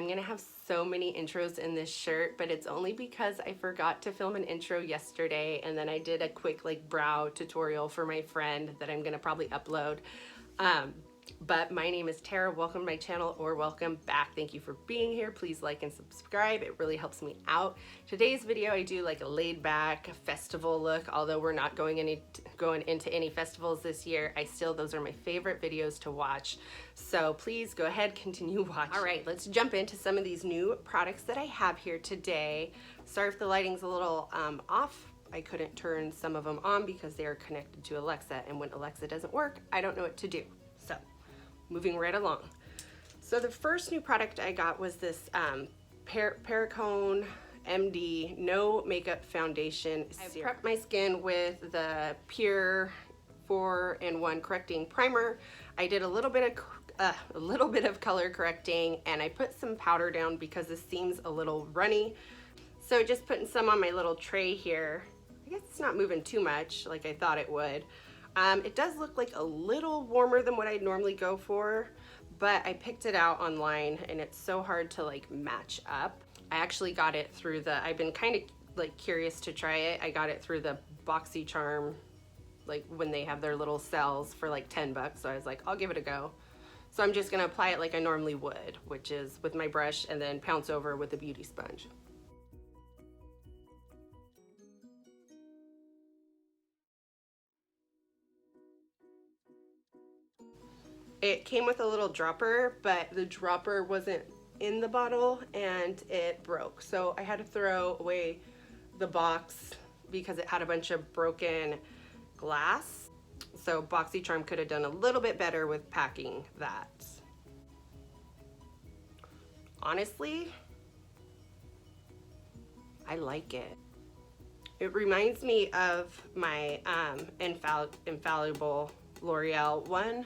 I'm gonna have so many intros in this shirt, but it's only because I forgot to film an intro yesterday, and then I did a quick like brow tutorial for my friend that I'm gonna probably upload. But my name is Tara. Welcome to my channel, or welcome back. Thank you for being here. Please like and subscribe. It really helps me out. Today's video, I do like a laid back festival look. Although we're not going into any festivals this year, those are my favorite videos to watch. So please go ahead, continue watching. All right, let's jump into some of these new products that I have here today. Sorry if the lighting's a little off. I couldn't turn some of them on because they are connected to Alexa, and when Alexa doesn't work, I don't know what to do. So moving right along. So the first new product I got was this Perricone MD No Makeup Foundation Serum. I prepped my skin with the Pure 4-in-1 Correcting Primer. I did a little bit of color correcting, and I put some powder down because this seems a little runny. So just putting some on my little tray here. I guess it's not moving too much like I thought it would. It does look like a little warmer than what I'd normally go for, but I picked it out online and it's so hard to like match up. I actually got it through I've been kind of like curious to try it. I got it through the BoxyCharm, like when they have their little sales for like 10 bucks. So I was like, I'll give it a go. So I'm just gonna apply it like I normally would, which is with my brush and then pounce over with a beauty sponge. It came with a little dropper, but the dropper wasn't in the bottle and it broke. So I had to throw away the box because it had a bunch of broken glass. So BoxyCharm could have done a little bit better with packing that. Honestly, I like it. It reminds me of my Infallible L'Oreal one.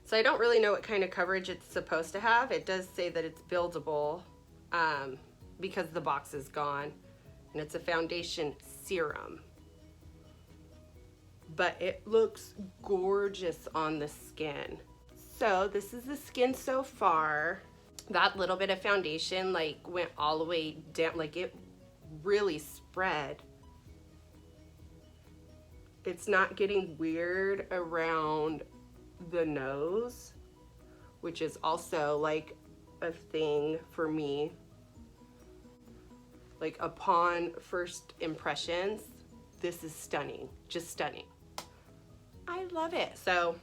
So I don't really know what kind of coverage it's supposed to have. It does say that it's buildable because the box is gone, and it's a foundation serum. But it looks gorgeous on the skin. So this is the skin so far. That little bit of foundation like went all the way down, like it really spread. It's not getting weird around the nose, which is also like a thing for me. Like upon first impressions, this is stunning, just stunning. I love it. So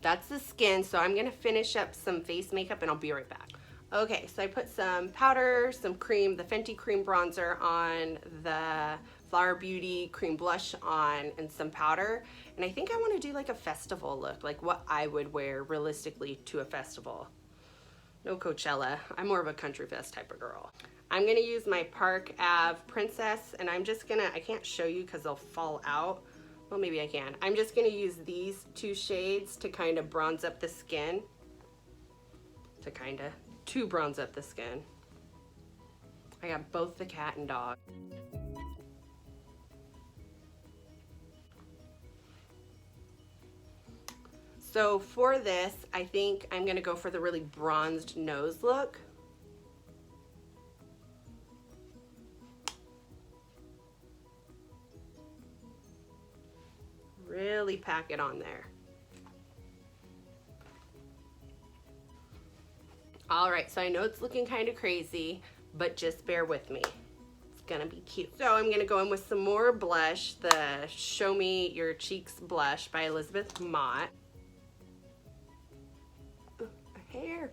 that's the skin. So I'm gonna finish up some face makeup and I'll be right back. Okay, so I put some powder, some cream, the Fenty cream bronzer on, the Flower Beauty cream blush on, and some powder. And I think I want to do like a festival look, like what I would wear realistically to a festival. No Coachella, I'm more of a country fest type of girl. I'm gonna use my Park Ave Princess, and I'm just gonna, I can't show you because they'll fall out. Well, maybe I can. I'm just gonna use these two shades to kind of bronze up the skin. To bronze up the skin. I got both the cat and dog. So for this, I think I'm gonna go for the really bronzed nose look. Really pack it on there. All right, so I know it's looking kind of crazy, but just bear with me. It's gonna be cute. So I'm gonna go in with some more blush, the Show Me Your Cheeks blush by Elizabeth Mott. Hair.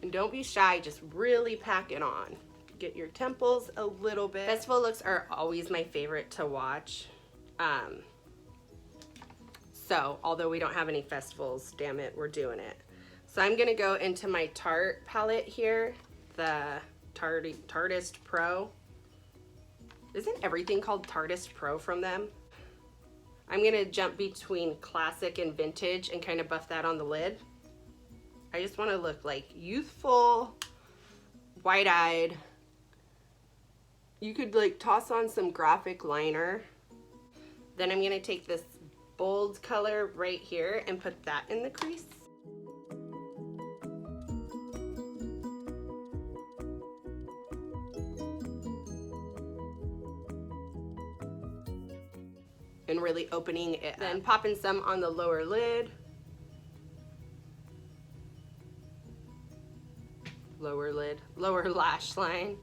And don't be shy, just really pack it on. Get your temples a little bit. Festival looks are always my favorite to watch. So although we don't have any festivals, damn it, we're doing it. So I'm gonna go into my Tarte palette here, the Tarteist Pro. Isn't everything called Tarteist Pro from them? I'm gonna jump between classic and vintage and kind of buff that on the lid. I just wanna look like youthful, wide-eyed. You could like toss on some graphic liner. Then I'm gonna take this bold color right here and put that in the crease. And really opening it up. Then popping some on the lower lid. Lower lid, lower lash line.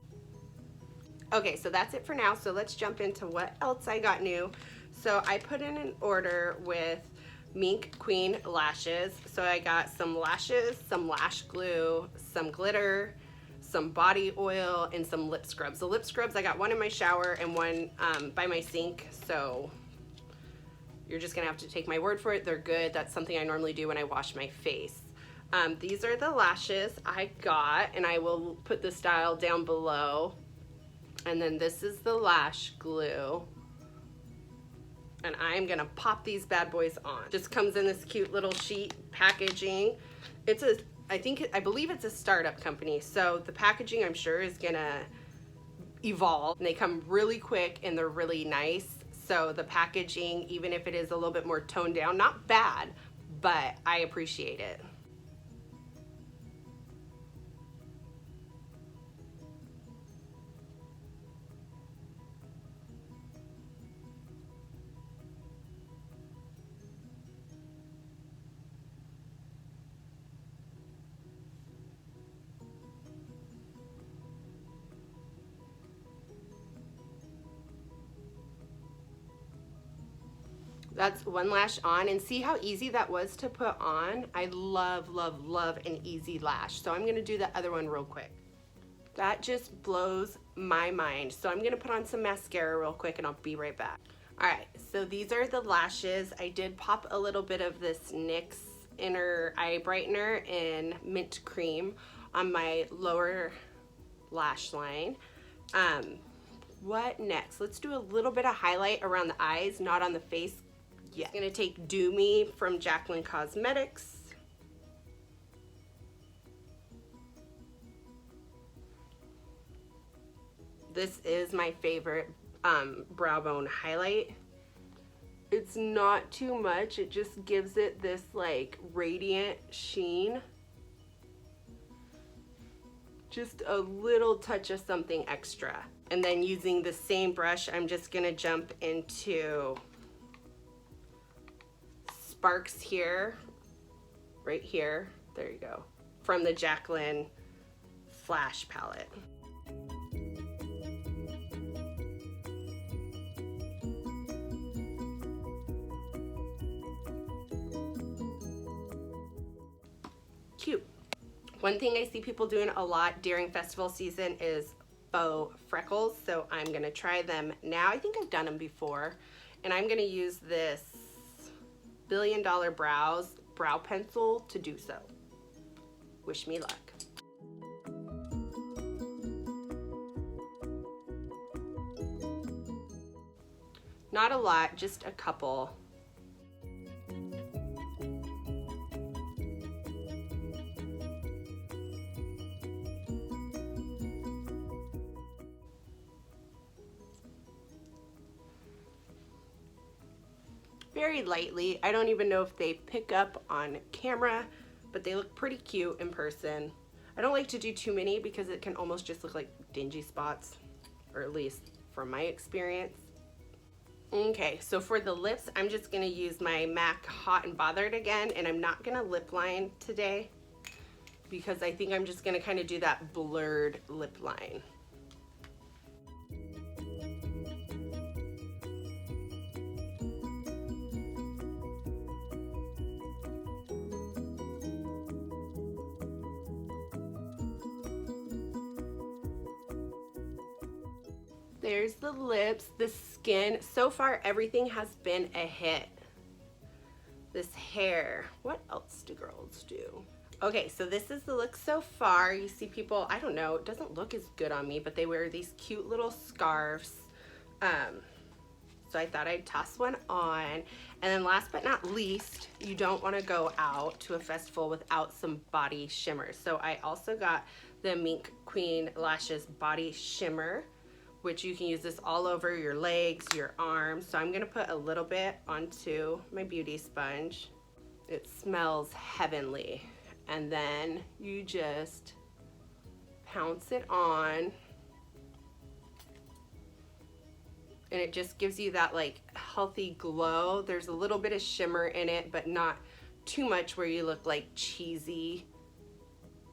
Okay, so that's it for now. So let's jump into what else I got new. So I put in an order with Mink Queen lashes. So I got some lashes, some lash glue, some glitter, some body oil, and some lip scrubs. The lip scrubs, I got one in my shower and one by my sink. So you're just gonna have to take my word for it. They're good. That's something I normally do when I wash my face. These are the lashes I got, and I will put the style down below. And then this is the lash glue. And I'm gonna pop these bad boys on. Just comes in this cute little sheet packaging. It's a, I believe it's a startup company. So the packaging, I'm sure, is gonna evolve. And they come really quick and they're really nice. So the packaging, even if it is a little bit more toned down, not bad, but I appreciate it. That's one lash on, and see how easy that was to put on? I love, love, love an easy lash. So I'm gonna do the other one real quick. That just blows my mind. So I'm gonna put on some mascara real quick and I'll be right back. All right, so these are the lashes. I did pop a little bit of this NYX Inner Eye Brightener in Mint Cream on my lower lash line. What next? Let's do a little bit of highlight around the eyes, not on the face. Yeah. I'm gonna take Do Me from Jaclyn Cosmetics. This is my favorite brow bone highlight. It's not too much, it just gives it this like radiant sheen. Just a little touch of something extra. And then using the same brush, I'm just gonna jump into Sparks here, right here, there you go, from the Jaclyn Flash palette. Cute. One thing I see people doing a lot during festival season is faux freckles, so I'm gonna try them now. I think I've done them before, and I'm gonna use this Billion Dollar Brows brow pencil to do so. Wish me luck. Not a lot, just a couple. Very lightly. I don't even know if they pick up on camera, but they look pretty cute in person. I don't like to do too many because it can almost just look like dingy spots, or at least from my experience. Okay, so for the lips, I'm just gonna use my MAC Hot and Bothered again, and I'm not gonna lip line today because I think I'm just gonna kind of do that blurred lip line. There's the lips, the skin. So far, everything has been a hit. This hair, what else do girls do? Okay, so this is the look so far. You see people, I don't know, it doesn't look as good on me, but they wear these cute little scarves. So I thought I'd toss one on. And then last but not least, you don't wanna go out to a festival without some body shimmer. So I also got the Mink Queen Lashes Body Shimmer, which you can use this all over your legs, your arms. So I'm gonna put a little bit onto my beauty sponge. It smells heavenly. And then you just pounce it on. And it just gives you that like healthy glow. There's a little bit of shimmer in it, but not too much where you look like cheesy.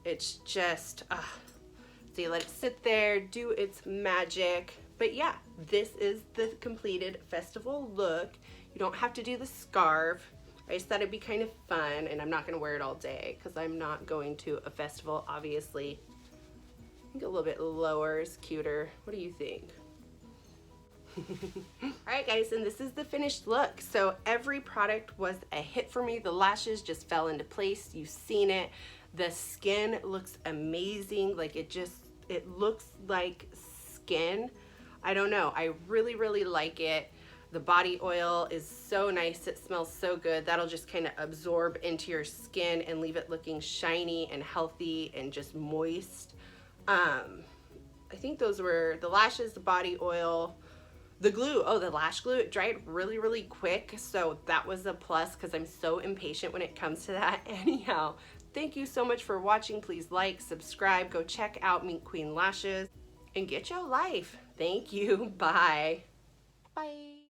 It's just, so you let it sit there, do its magic. But yeah, this is the completed festival look. You don't have to do the scarf. I just thought it'd be kind of fun, and I'm not gonna wear it all day because I'm not going to a festival, obviously. I think a little bit lower is cuter. What do you think? Alright guys, and this is the finished look. So every product was a hit for me. The lashes just fell into place. You've seen it. The skin looks amazing. Like it looks like skin. I don't know. I really, really like it. The body oil is so nice. It smells so good. That'll just kind of absorb into your skin and leave it looking shiny and healthy and just moist. I think those were the lashes, the body oil, the glue. Oh, the lash glue, it dried really, really quick. So that was a plus because I'm so impatient when it comes to that. Anyhow, thank you so much for watching. Please like, subscribe, go check out Mink Queen Lashes and get your life. Thank you. Bye. Bye.